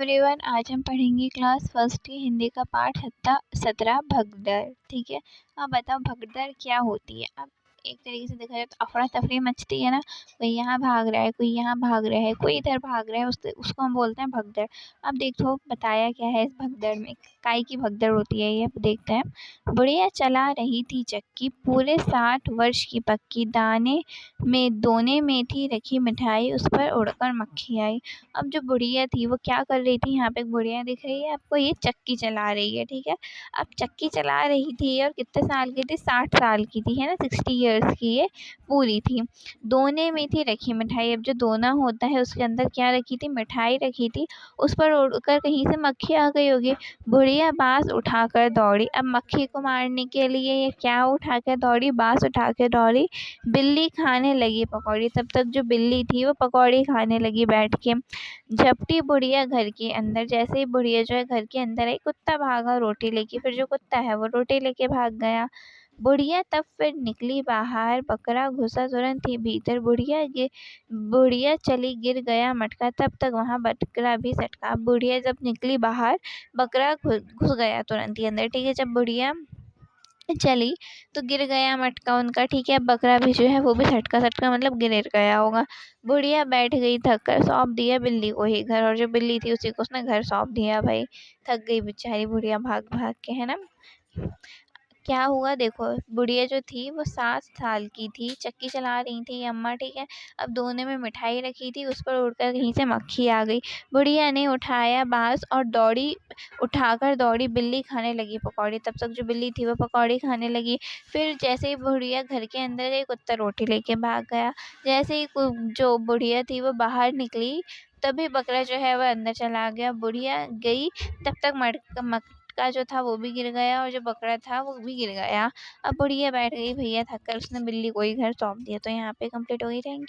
Everyone, आज हम पढ़ेंगे क्लास फर्स्ट की हिंदी का पाठ 17 भगदड़। ठीक है। अब बताओ भगदड़ क्या होती है। अब एक तरीके से देखा जाए तो अफरा तफरी मचती है ना, कोई यहाँ भाग रहा है, कोई यहाँ भाग रहा है, कोई इधर भाग रहा है, उसको हम बोलते हैं भगदड़। अब देखो बताया क्या है इस भगदड़ में, काय की भगदड़ होती है ये देखते हैं। बुढ़िया चला रही थी चक्की, पूरे 60 वर्ष की पक्की, दाने में दोने में थी रखी मिठाई, उस पर उड़कर मक्खी आई। अब जो बुढ़िया थी वो क्या कर रही थी, यहाँ पे एक बुढ़िया दिख रही है आपको, ये चक्की चला रही है। ठीक है। अब चक्की चला रही थी और कितने साल की थी, 60 साल की थी, है ना, 60 ईयर्स की ये पूरी थी। दोने में थी रखी मिठाई। अब जो दोना होता है उसके अंदर क्या रखी थी, मिठाई रखी थी, उस पर उड़कर कहीं से मक्खी आ गई होगी। बुढ़िया बांस उठाकर दौड़ी। अब मक्खी को मारने के लिए ये क्या उठा कर दौड़ी, बांस उठा के दौड़ी। बिल्ली खाने लगी पकौड़ी। तब तक जो बिल्ली थी वो पकौड़ी खाने लगी बैठ के। झपटी बुढ़िया घर के अंदर। जैसे ही बुढ़िया जो है घर के अंदर आई, कुत्ता भागा रोटी लेके। फिर जो कुत्ता है वो रोटी लेके भाग गया। बुढ़िया तब फिर निकली बाहर, बकरा घुसा तुरंत ही भीतर। बुढ़िया चली, गिर गया मटका, तब तक वहाँ बकरा भी सटका। बुढ़िया जब निकली बाहर, बकरा घुस गया तुरंत ही अंदर। ठीक है। जब बुढ़िया चली तो गिर गया मटका उनका। ठीक है। बकरा भी जो है वो भी सटका सटका मतलब गिर गया होगा। बुढ़िया बैठ गई थक कर, सौंप दिया बिल्ली को ही घर, और जो बिल्ली थी उसी को उसने घर सौंप दिया। भाई थक गई बेचारी बुढ़िया भाग भाग के, है ना। क्या हुआ देखो, बुढ़िया जो थी वो 60 साल की थी, चक्की चला रही थी ये अम्मा। ठीक है। अब दोने में मिठाई रखी थी, उस पर उड़कर कहीं से मक्खी आ गई। बुढ़िया ने उठाया बांस और उठाकर दौड़ी, बिल्ली खाने लगी पकौड़ी। तब तक जो बिल्ली थी वो पकौड़ी खाने लगी। फिर जैसे ही बुढ़िया घर के अंदर गई, कुत्ता रोटी लेके भाग गया। जैसे ही जो बुढ़िया थी वो बाहर निकली, तभी बकरा जो है वह अंदर चला गया। बुढ़िया गई तब तक मटका जो था वो भी गिर गया, और जो बकरा था वो भी गिर गया। अब बुढ़िया बैठ गई भैया थक कर, उसने बिल्ली को ही घर सौंप दिया। तो यहाँ पे कंप्लीट हो गई। Thank you.